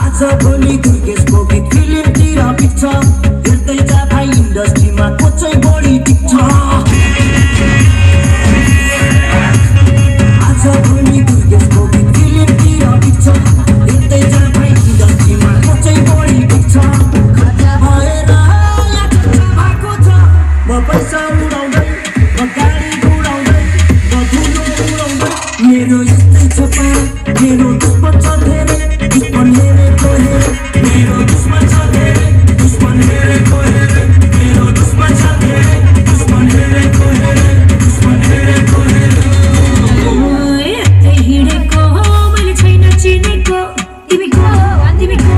आज भोलि दुर्गेशको गीत फिल्मतिर बित्छ हेर्दै जाँदा इन्डस्ट्रीमा को चाहिँ बढी टिक्छ आज भोलि दुर्गेशको गीत फिल्मतिर बित्छ हेर्दै जाँदा इन्डस्ट्रीमा को चाहिँ बढी टिक्छ खर्चा भएर या चर्चा भएको छ म पैसा उडाउँदै म गाडी उडाउँदै म धुलो उडाउँदै मेरो यस्तै छ पार मेरो दुश्मन छ धेरै दुश्मन हेरेको हेरे मेरो दुश्मन छ धेरै दुश्मन हेरेको हेरे मेरो दुश्मन छ धेरै दुश्मन हेरेको हेरे दुश्मन हेरेको हेरे यतै हिँडेको मैले छैन चिनेको तिमीको तिमीको